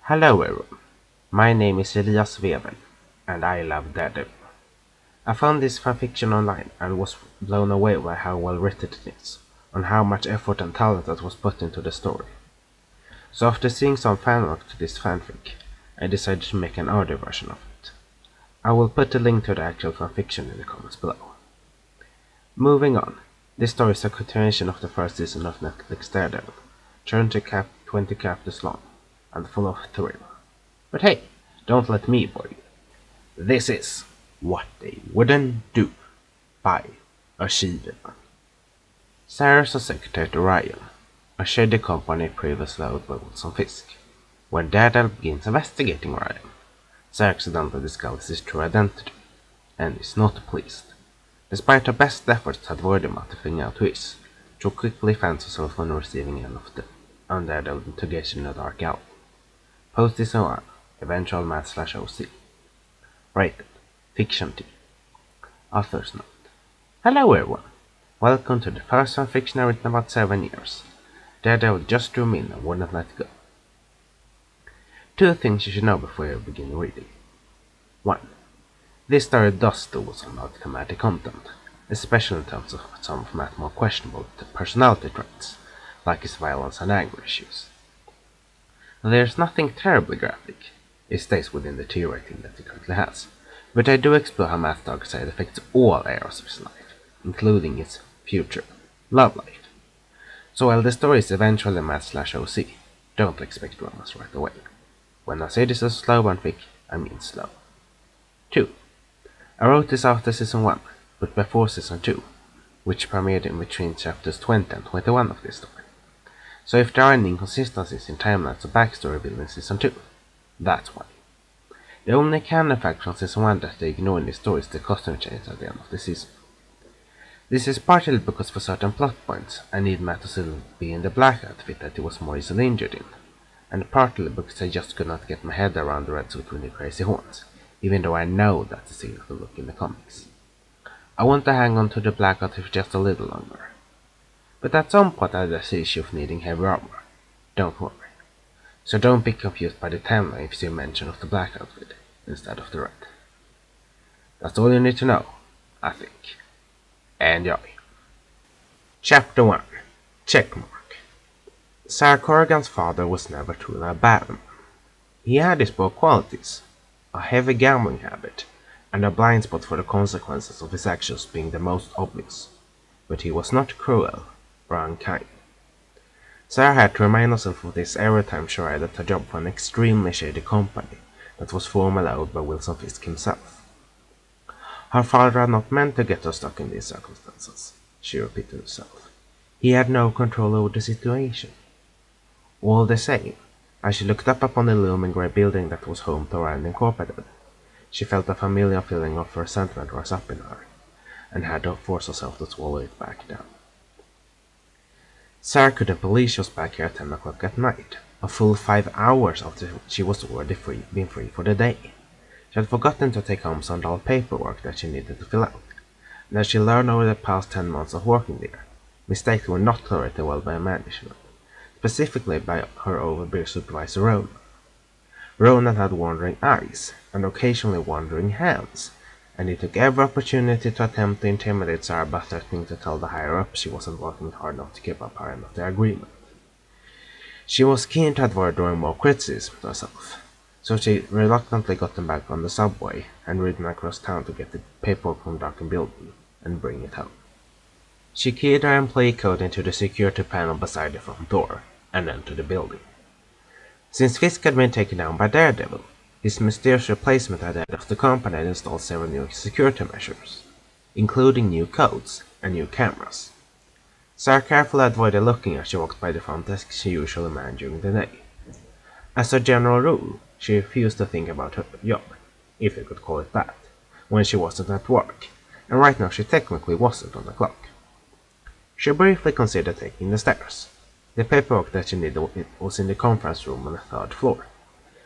Hello everyone, my name is Wewel, and I love Daredevil. I found this fanfiction online and was blown away by how well written it is, and how much effort and talent that was put into the story. So after seeing some fanwork to this fanfic, I decided to make an audio version of it. I will put a link to the actual fanfiction in the comments below. Moving on, this story is a continuation of the first season of Netflix Daredevil, 20 chapters long, and full of thrill. But hey, don't let me bore you. This is What They Wouldn't Do by Ch1. Sarah's a secretary to Ryan, a shady company previously owned by Wilson Fisk. When Daredevil begins investigating Ryan, Sarah accidentally discovers his true identity, and is not pleased. Despite her best efforts to avoid him after figuring out who he is, Ch1 quickly finds herself on the receiving end of the Daredevil interrogation in a dark alley. Post-season 1, eventual math/OC. Rated, Fiction T. Author's note. Hello everyone, welcome to the first fanfiction I've written about 7 years. Daredevil just drew me in and wouldn't let go. 2 things you should know before you begin reading. 1. This story does do some thematic content, especially in terms of some of Matt's more questionable personality traits, like his violence and anger issues. There's nothing terribly graphic, it stays within the T rating that he currently has, but I do explore how Matt's dark side affects all areas of his life, including his future love life. So while the story is eventually math/OC, don't expect romance right away. When I say this is a slow fanfic, I mean slow. 2. I wrote this after season 1, but before season 2, which premiered in between chapters 20 and 21 of this story. So if there are any inconsistencies in timelines or backstory revealed in season 2, that's why. The only canon fact from season 1 that they ignore in this story is the costume change at the end of the season. This is partly because for certain plot points I need Matt to still be in the black outfit that he was more easily injured in, and partly because I just could not get my head around the red suit with the crazy horns, even though I know that's a signature look in the comics. I want to hang on to the black outfit just a little longer. But at some point I had the issue of needing heavy armor. Don't worry. So don't be confused by the timeline if you see mention of the black outfit instead of the red. That's all you need to know, I think. Enjoy. Chapter 1. Checkmark. Sarah Corrigan's father was never truly a bad man. He had his poor qualities, a heavy gambling habit, and a blind spot for the consequences of his actions being the most obvious. But he was not cruel or unkind. Sarah had to remind herself of this every time she arrived at a job for an extremely shady company that was formerly owned by Wilson Fisk himself. Her father had not meant to get her stuck in these circumstances, she repeated herself. He had no control over the situation. All the same, as she looked up upon the looming grey building that was home to Ryan Incorporated, she felt a familiar feeling of resentment rise up in her, and had to force herself to swallow it back down. Sarah couldn't believe she was back here at 10 o'clock at night, a full 5 hours after she was already been free for the day. She had forgotten to take home some dull paperwork that she needed to fill out, and as she learned over the past 10 months of working there, mistakes were not tolerated well by management, specifically by her overbearing supervisor Ronan. Ronan had wandering eyes, and occasionally wandering hands, and he took every opportunity to attempt to intimidate Sarah by threatening to tell the higher-ups she wasn't working hard enough to keep up her end of the agreement. She was keen to avoid drawing more criticism to herself, so she reluctantly got them back on the subway and ridden across town to get the paperwork from the darkened building and bring it home. She keyed her employee code into the security panel beside the front door and entered the building. Since Fisk had been taken down by Daredevil, his mysterious replacement at the head of the company had installed several new security measures, including new codes and new cameras. Sarah carefully avoided looking as she walked by the front desk she usually manned during the day. As a general rule, she refused to think about her job, if you could call it that, when she wasn't at work, and right now she technically wasn't on the clock. She briefly considered taking the stairs. The paperwork that she needed was in the conference room on the 3rd floor.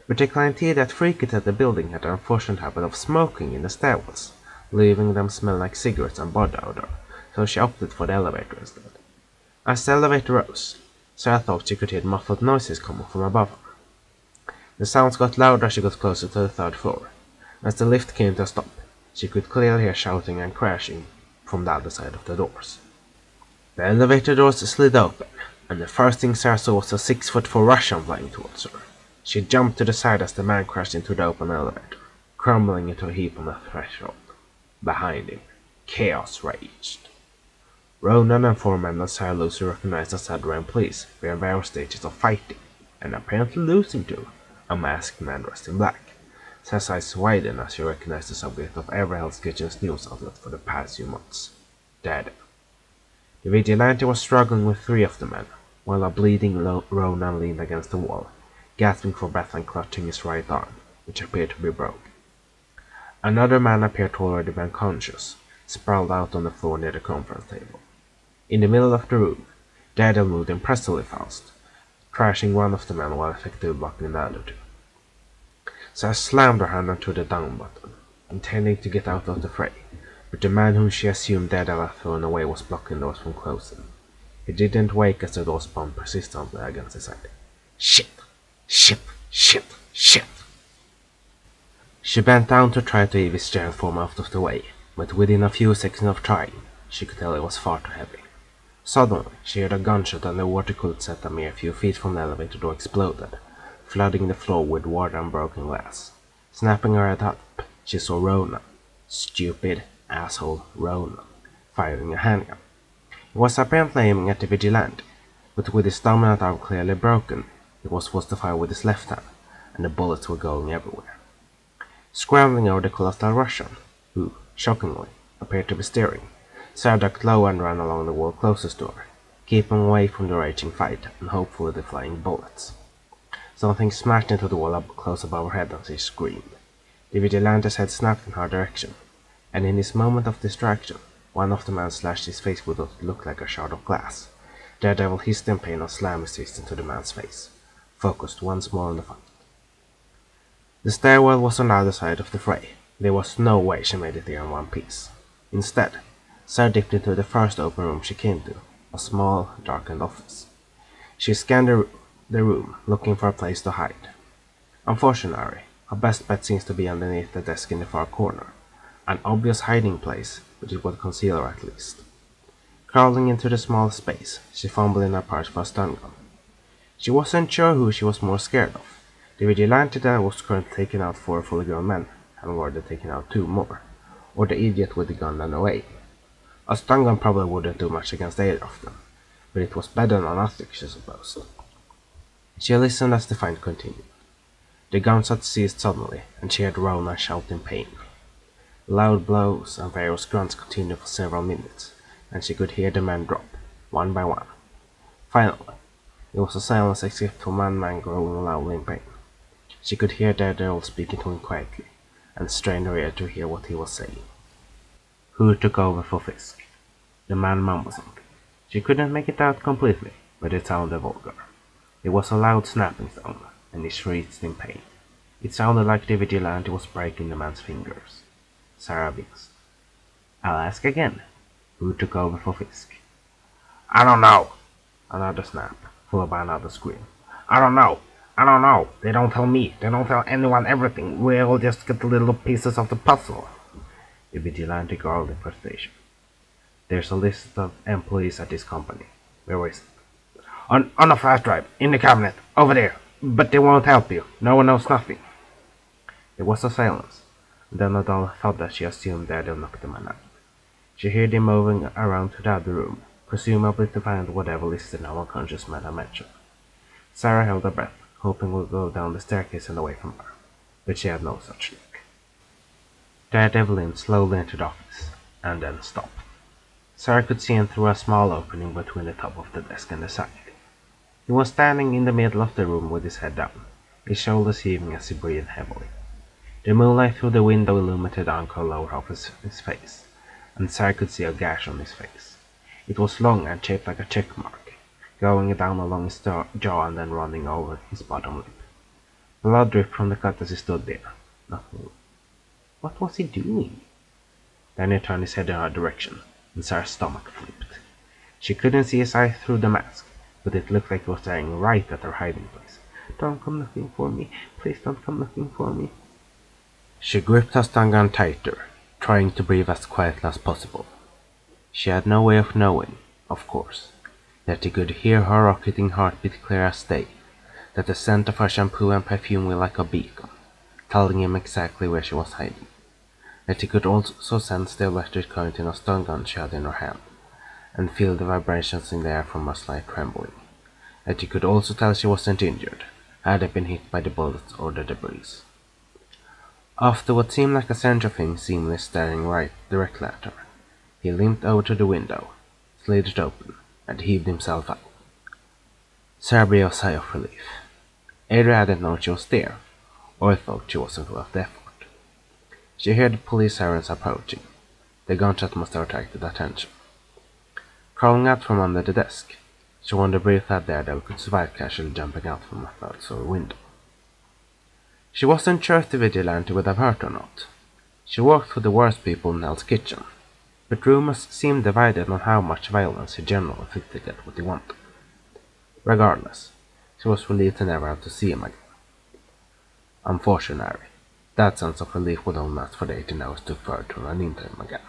But the clientele that frequented at the building had an unfortunate habit of smoking in the stairwells, leaving them smell like cigarettes and body odor, so she opted for the elevator instead. As the elevator rose, Sarah thought she could hear muffled noises coming from above her. The sounds got louder as she got closer to the third floor. As the lift came to a stop, she could clearly hear shouting and crashing from the other side of the doors. The elevator doors slid open, and the first thing Sarah saw was a 6'4" Russian flying towards her. She jumped to the side as the man crashed into the open elevator, crumbling into a heap on the threshold. Behind him, chaos raged. Ronan and four men that Sarah loosely recognized as Adrian police were in various stages of fighting, and apparently losing to a masked man dressed in black. Sarah's eyes widened as she recognized the subject of every Hell's Kitchen's news outlet for the past few months, Daredevil. The vigilante was struggling with three of the men, while a bleeding Ronan leaned against the wall, gasping for breath and clutching his right arm, which appeared to be broken. Another man appeared to already be unconscious, sprawled out on the floor near the conference table. In the middle of the room, Daredevil moved impressively fast, crashing one of the men while effectively blocking the other two. Sarah slammed her hand onto the down button, intending to get out of the fray, but the man whom she assumed Daredevil had thrown away was blocking doors from closing. He didn't wake as the door spun persistently against his side. Shit! Shit! Shit! Shit! She bent down to try to heave his giant form out of the way, but within a few seconds of trying, she could tell it was far too heavy. Suddenly, she heard a gunshot and the water cooler set a mere few feet from the elevator door exploded, flooding the floor with water and broken glass. Snapping her head up, she saw Ronan, stupid asshole Ronan, firing a handgun. He was apparently aiming at the vigilante, but with his dominant arm clearly broken, he was forced to fire with his left hand, and the bullets were going everywhere. Scrambling over the colossal Russian, who, shockingly, appeared to be steering, Sarah ducked low and ran along the wall closest to her, keeping away from the raging fight and hopefully the flying bullets. Something smashed into the wall up close above her head and she screamed. The vigilante's head snapped in her direction, and in his moment of distraction, one of the men slashed his face with what looked like a shard of glass. Daredevil hissed in pain and slammed his fist into the man's face, focused once more on the fight. The stairwell was on the other side of the fray. There was no way she made it there in one piece. Instead, Sarah dipped into the first open room she came to, a small, darkened office. She scanned the room, looking for a place to hide. Unfortunately, her best bet seems to be underneath the desk in the far corner, an obvious hiding place, but it would conceal her at least. Crawling into the small space, she fumbled in her purse for a stun gun. She wasn't sure who she was more scared of, the vigilante that was currently taking out 4 fully grown men, having already taken out 2 more, or the idiot with the gun and away. A stun gun probably wouldn't do much against either of them, but it was better than nothing, she supposed. She listened as the fight continued. The gunshot ceased suddenly, and she heard Ronan shout in pain. Loud blows and various grunts continued for several minutes, and she could hear the men drop, one by one. Finally, there was a silence except for one man growling loudly in pain. She could hear Daredevil speaking to him quietly, and strained her ear to hear what he was saying. Who took over for Fisk? The man mumbled something. She couldn't make it out completely, but it sounded vulgar. There was a loud snapping sound, and he shrieked in pain. It sounded like the vigilante was breaking the man's fingers. Sarah winced. I'll ask again. Who took over for Fisk? I don't know. Another snap, followed by another scream. I don't know. I don't know. They don't tell me. They don't tell anyone everything. We all just get the little pieces of the puzzle. The vigilante growled in frustration. There's a list of employees at this company. Where is it? On a flash drive, in the cabinet, over there. But they won't help you. No one knows nothing. There was a silence, and then a dull thought that she assumed Daredevil knocked the man out. She heard him moving around to the other room, presumably to find whatever list the now unconscious man had mentioned. Sarah held her breath, hoping he would go down the staircase and away from her, but she had no such luck. Daredevil leaned slowly into the office, and then stopped. Sarah could see him through a small opening between the top of the desk and the side. He was standing in the middle of the room with his head down, his shoulders heaving as he breathed heavily. The moonlight through the window illuminated the uncurled lower half of his face, and Sarah could see a gash on his face. It was long and shaped like a check mark, going down along his jaw and then running over his bottom lip. Blood dripped from the cut as he stood there, not moving. What was he doing? Then he turned his head in her direction, and Sarah's stomach flipped. She couldn't see his eye through the mask, but it looked like he was staring right at her hiding place, Don't come looking for me. Please don't come looking for me. She gripped her stun gun tighter, trying to breathe as quietly as possible. She had no way of knowing, of course, that he could hear her rocketing heartbeat clear as day, that the scent of her shampoo and perfume were like a beacon, telling him exactly where she was hiding, that he could also sense the electric current in a stun gun she had in her hand, and feel the vibrations in the air from her slight trembling, that he could also tell she wasn't injured, hadn't been hit by the bullets or the debris. After what seemed like a century of him seemingly staring right directly at her, he limped over to the window, slid it open, and heaved himself out. Sarah breathed a sigh of relief. Adria hadn't known she was there, or thought she wasn't worth the effort. She heard the police sirens approaching. The gunshot must have attracted attention. Crawling out from under the desk, she wondered briefly how Daredevil could survive casually jumping out from a third-story window. She wasn't sure if the vigilante would have hurt or not. She worked for the worst people in Hell's Kitchen, but rumors seemed divided on how much violence he generally inflicted get what he wanted. Regardless, she was relieved to never have to see him again. Unfortunately, that sense of relief would only last for the 18 hours to further to run into him again.